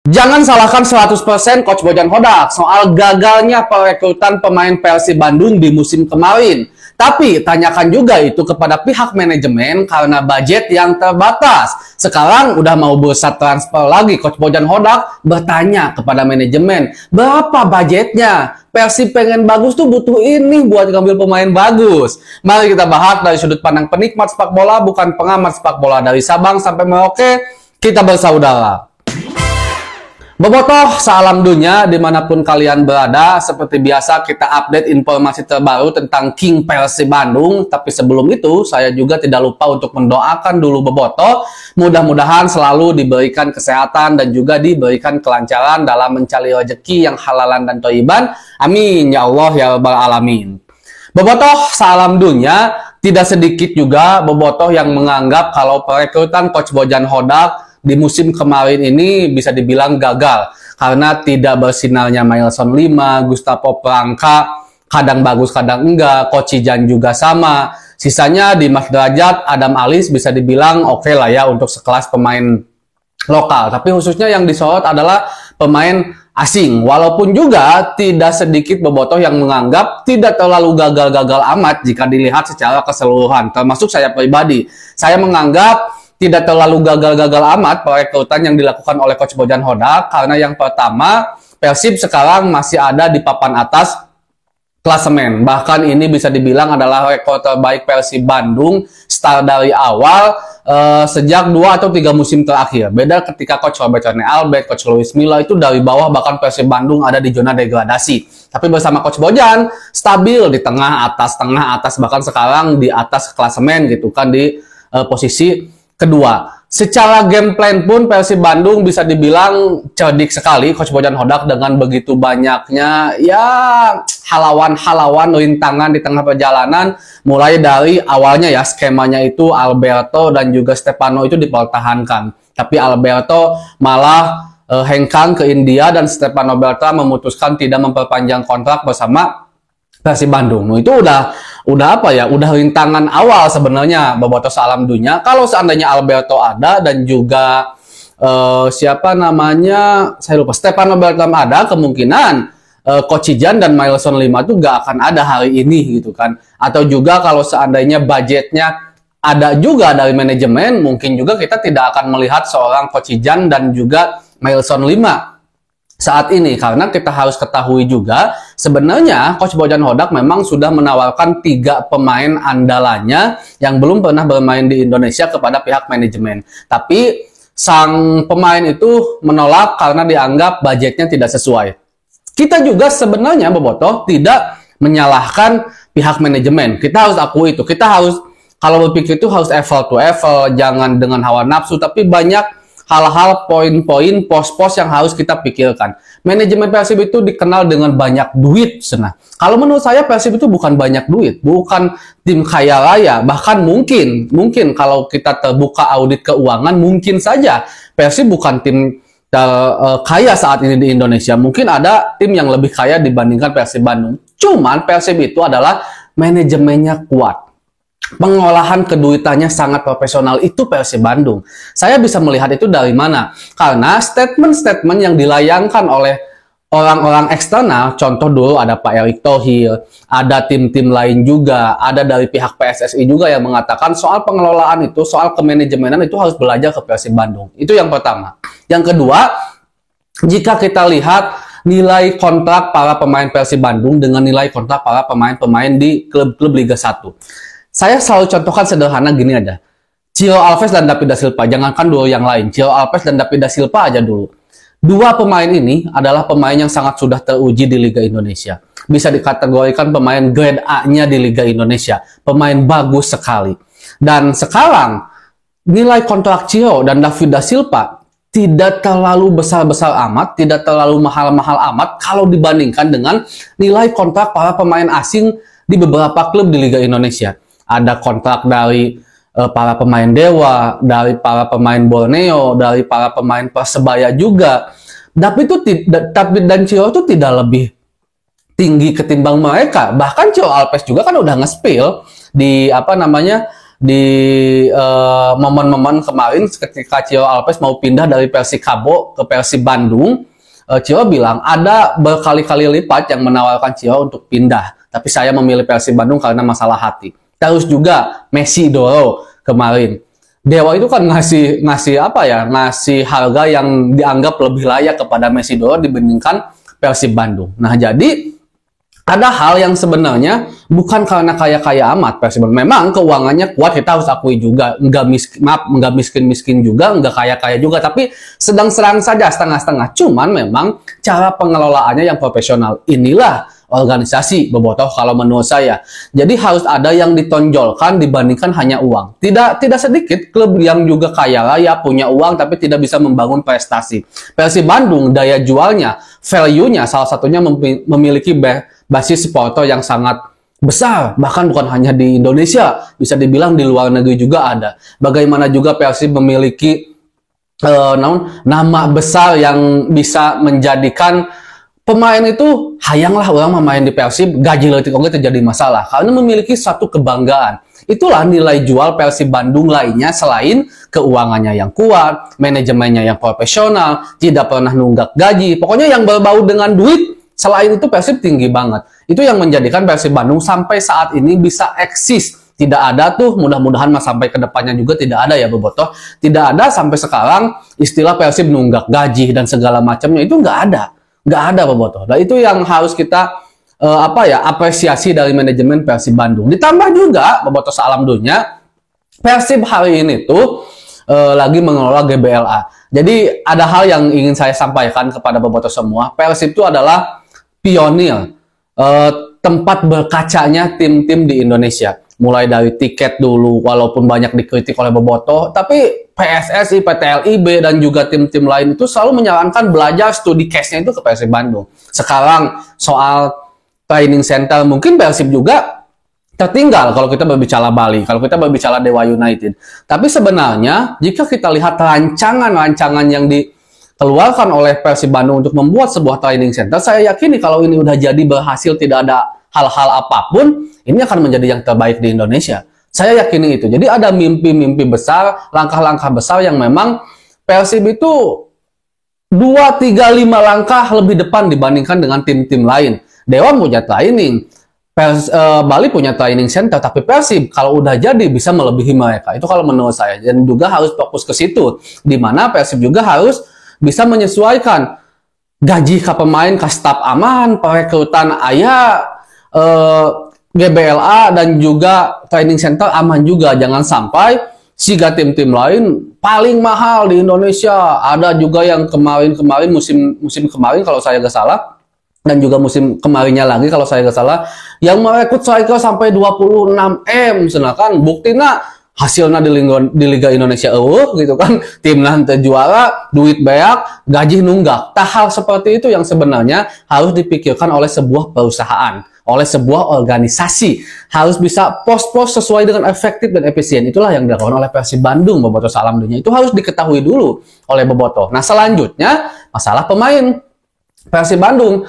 Jangan salahkan 100% Coach Bojan Hodak soal gagalnya perekrutan pemain Persib Bandung di musim kemarin. Tapi tanyakan juga itu kepada pihak manajemen karena budget yang terbatas. Sekarang udah mau bursa transfer lagi, Coach Bojan Hodak bertanya kepada manajemen, berapa budgetnya? Persib pengen bagus tuh butuh ini buat ngambil pemain bagus. Mari kita bahas dari sudut pandang penikmat sepak bola, bukan pengamat sepak bola. Dari Sabang sampai Merauke, kita bersaudara. Bobotoh, salam dunia dimanapun kalian berada. Seperti biasa kita update informasi terbaru tentang King Persib Bandung. Tapi sebelum itu saya juga tidak lupa untuk mendoakan dulu Bobotoh. Mudah-mudahan selalu diberikan kesehatan dan juga diberikan kelancaran dalam mencari rezeki yang halalan dan thayyiban. Amin ya Allah ya rabbal alamin. Bobotoh, salam dunia. Tidak sedikit juga Bobotoh yang menganggap kalau perekrutan Coach Bojan Hodak di musim kemarin ini bisa dibilang gagal karena tidak bersinarnya Mailson 5, Gustavo Prangka kadang bagus kadang enggak, Coach Jan juga sama. Sisanya Dimas Derajat, Adam Alis bisa dibilang oke lah ya untuk sekelas pemain lokal. Tapi khususnya yang disorot adalah pemain asing. Walaupun juga tidak sedikit Bobotoh yang menganggap tidak terlalu gagal-gagal amat jika dilihat secara keseluruhan. Termasuk saya pribadi. Saya menganggap tidak terlalu gagal-gagal amat perekrutan yang dilakukan oleh Coach Bojan Hodak karena yang pertama, Persib sekarang masih ada di papan atas klasemen. Bahkan ini bisa dibilang adalah rekor terbaik Persib Bandung start dari awal sejak 2 atau 3 musim terakhir. Beda ketika Coach Robert Rene Albert, Coach Luis Milla itu dari bawah bahkan Persib Bandung ada di zona degradasi. Tapi bersama Coach Bojan stabil di tengah atas bahkan sekarang di atas klasemen gitu kan di posisi kedua. Secara game plan pun Persib Bandung bisa dibilang cerdik sekali Coach Bojan Hodak dengan begitu banyaknya ya halawan-halawan rintangan di tengah perjalanan, mulai dari awalnya ya skemanya itu Alberto dan juga Stefano itu dipertahankan. Tapi Alberto malah hengkang ke India dan Stefano Berta memutuskan tidak memperpanjang kontrak bersama Persib Bandung. Itu udah apa ya? Udah rintangan awal sebenarnya Bobotoh salam dunia. Kalau seandainya Alberto ada dan juga siapa namanya? Saya lupa. Stefano Bertam ada, kemungkinan Coach Jan dan Mailson 5 itu gak akan ada hari ini gitu kan. Atau juga kalau seandainya budgetnya ada juga dari manajemen, mungkin juga kita tidak akan melihat seorang Coach Jan dan juga Mailson 5 saat ini, karena kita harus ketahui juga sebenarnya Coach Bojan Hodak memang sudah menawarkan 3 pemain andalannya yang belum pernah bermain di Indonesia kepada pihak manajemen. Tapi sang pemain itu menolak karena dianggap budgetnya tidak sesuai. Kita juga sebenarnya Bobotoh tidak menyalahkan pihak manajemen. Kita harus akui itu. Kita harus kalau berpikir itu harus apple to apple, jangan dengan hawa nafsu, tapi banyak hal-hal, poin-poin, pos-pos yang harus kita pikirkan. Manajemen Persib itu dikenal dengan banyak duit. Nah, kalau menurut saya Persib itu bukan banyak duit, bukan tim kaya raya. Bahkan mungkin kalau kita terbuka audit keuangan, mungkin saja Persib bukan tim kaya saat ini di Indonesia. Mungkin ada tim yang lebih kaya dibandingkan Persib Bandung. Cuman Persib itu adalah manajemennya kuat. Pengolahan keduitannya sangat profesional, itu Persib Bandung. Saya bisa melihat itu dari mana? Karena statement-statement yang dilayangkan oleh orang-orang eksternal, contoh dulu ada Pak Erick Thohir, ada tim-tim lain juga, ada dari pihak PSSI juga yang mengatakan soal pengelolaan itu, soal kemanajemenan itu harus belajar ke Persib Bandung. Itu yang pertama. Yang kedua, jika kita lihat nilai kontrak para pemain Persib Bandung dengan nilai kontrak para pemain-pemain di klub-klub Liga 1. Saya selalu contohkan sederhana gini aja. Ciro Alves dan David da Silva, jangankan dulu yang lain. Ciro Alves dan David da Silva aja dulu. 2 pemain ini adalah pemain yang sangat sudah teruji di Liga Indonesia. Bisa dikategorikan pemain grade A-nya di Liga Indonesia. Pemain bagus sekali. Dan sekarang, nilai kontrak Ciro dan David da Silva tidak terlalu besar-besar amat, tidak terlalu mahal-mahal amat kalau dibandingkan dengan nilai kontrak para pemain asing di beberapa klub di Liga Indonesia. Ada kontrak dari para pemain Dewa, dari para pemain Borneo, dari para pemain Persebaya juga. Tapi dan Ciro itu tidak lebih tinggi ketimbang mereka. Bahkan Ciro Alves juga kan udah nge-spill di di momen-momen kemarin ketika Ciro Alves mau pindah dari Persikabo ke Persib Bandung. Ciro bilang ada berkali-kali lipat yang menawarkan Ciro untuk pindah, tapi saya memilih Persib Bandung karena masalah hati. Terus juga Messi Doro kemarin. Dewa itu kan ngasih apa ya? Ngasih harga yang dianggap lebih layak kepada Messi Doro dibandingkan Persib Bandung. Nah, jadi ada hal yang sebenarnya bukan karena kaya-kaya amat Persib Bandung. Memang keuangannya kuat, kita harus akui juga. Nggak miskin-miskin juga, nggak kaya-kaya juga. Tapi sedang-sedang saja, setengah-setengah. Cuman memang cara pengelolaannya yang profesional. Inilah organisasi bobotoh kalau menurut saya. Jadi harus ada yang ditonjolkan dibandingkan hanya uang. Tidak sedikit klub yang juga kaya raya, punya uang, tapi tidak bisa membangun prestasi. Persib Bandung, daya jualnya, value-nya, salah satunya memiliki basis supporter yang sangat besar, bahkan bukan hanya di Indonesia, bisa dibilang di luar negeri juga ada. Bagaimana juga Persib memiliki nama besar yang bisa menjadikan pemain itu hayanglah orang memain di Persib, gaji letik oke terjadi masalah karena memiliki satu kebanggaan. Itulah nilai jual Persib Bandung lainnya selain keuangannya yang kuat, manajemennya yang profesional, tidak pernah nunggak gaji, pokoknya yang berbau dengan duit. Selain itu Persib tinggi banget. Itu yang menjadikan Persib Bandung sampai saat ini bisa eksis. Tidak ada tuh, mudah-mudahan sampai ke depannya juga tidak ada ya bobotoh. Tidak ada sampai sekarang istilah Persib nunggak gaji dan segala macamnya, itu nggak ada. Nggak ada bobotoh. Nah itu yang harus kita apresiasi dari manajemen Persib Bandung. Ditambah juga bobotoh sealam dunia, Persib hari ini tuh lagi mengelola GBLA. Jadi ada hal yang ingin saya sampaikan kepada bobotoh semua. Persib itu adalah pionir tempat berkacanya tim-tim di Indonesia. Mulai dari tiket dulu, walaupun banyak dikritik oleh bobotoh, tapi PSSI, PT LIB, dan juga tim-tim lain itu selalu menyarankan belajar studi case-nya itu ke Persib Bandung. Sekarang soal training center, mungkin Persib juga tertinggal kalau kita berbicara Bali, kalau kita berbicara Dewa United. Tapi sebenarnya, jika kita lihat rancangan-rancangan yang dikeluarkan oleh Persib Bandung untuk membuat sebuah training center, saya yakini kalau ini udah jadi berhasil, tidak ada hal-hal apapun, ini akan menjadi yang terbaik di Indonesia. Saya yakini itu. Jadi ada mimpi-mimpi besar, langkah-langkah besar yang memang Persib itu 2, 3, 5 langkah lebih depan dibandingkan dengan tim-tim lain. Dewa punya training, Bali punya training center, tapi Persib kalau udah jadi bisa melebihi mereka. Itu kalau menurut saya. Dan juga harus fokus ke situ, di mana Persib juga harus bisa menyesuaikan gaji ke pemain, ke staf aman, perekrutan ayah, GBLA dan juga training center aman juga. Jangan sampai siga tim-tim lain paling mahal di Indonesia. Ada juga yang kemarin musim kemarin kalau saya nggak salah, dan juga musim kemarinnya lagi kalau saya nggak salah, yang merekrut striker sampai 26 M, sedangkan buktinya hasilnya di Liga Indonesia gitu kan, timnas juara, duit banyak, gaji nunggak. Hal seperti itu yang sebenarnya harus dipikirkan oleh sebuah perusahaan, oleh sebuah organisasi. Harus bisa pos-pos sesuai dengan efektif dan efisien. Itulah yang dilakukan oleh Persib Bandung, bobotoh salam dunia. Itu harus diketahui dulu oleh bobotoh. Nah selanjutnya masalah pemain Persib Bandung.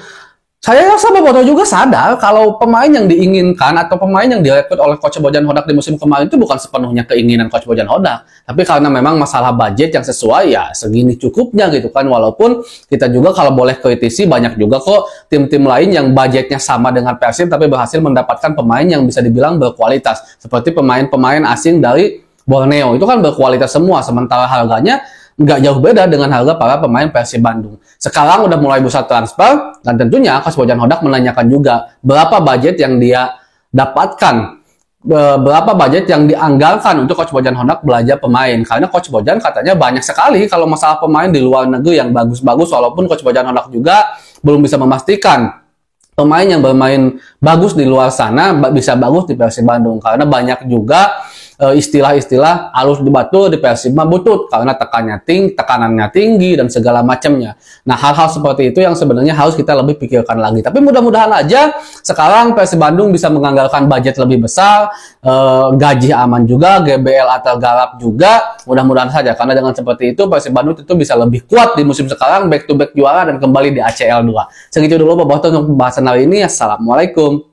Saya rasa bobotoh juga sadar kalau pemain yang diinginkan atau pemain yang direkrut oleh Coach Bojan Hodak di musim kemarin itu bukan sepenuhnya keinginan Coach Bojan Hodak, tapi karena memang masalah budget yang sesuai, ya segini cukupnya gitu kan. Walaupun kita juga kalau boleh kritisi, banyak juga kok tim-tim lain yang budgetnya sama dengan Persib tapi berhasil mendapatkan pemain yang bisa dibilang berkualitas, seperti pemain-pemain asing dari Borneo. Itu kan berkualitas semua, sementara harganya nggak jauh beda dengan harga para pemain Persib Bandung. Sekarang udah mulai bursa transfer, dan tentunya Coach Bojan Hodak menanyakan juga berapa budget yang dia dapatkan, berapa budget yang dianggarkan untuk Coach Bojan Hodak belajar pemain. Karena Coach Bojan katanya banyak sekali kalau masalah pemain di luar negeri yang bagus-bagus, walaupun Coach Bojan Hodak juga belum bisa memastikan pemain yang bermain bagus di luar sana bisa bagus di Persib Bandung. Karena banyak juga istilah-istilah halus di batu di Persib butut karena tekanannya tinggi dan segala macamnya. Nah, hal-hal seperti itu yang sebenarnya harus kita lebih pikirkan lagi. Tapi mudah-mudahan aja sekarang Persib Bandung bisa menganggarkan budget lebih besar, gaji aman juga, GBL atau garap juga. Mudah-mudahan saja, karena dengan seperti itu Persib Bandung itu bisa lebih kuat di musim sekarang, back to back juara dan kembali di ACL 2. Segitu dulu bobotoh untuk pembahasan hari ini. Assalamualaikum.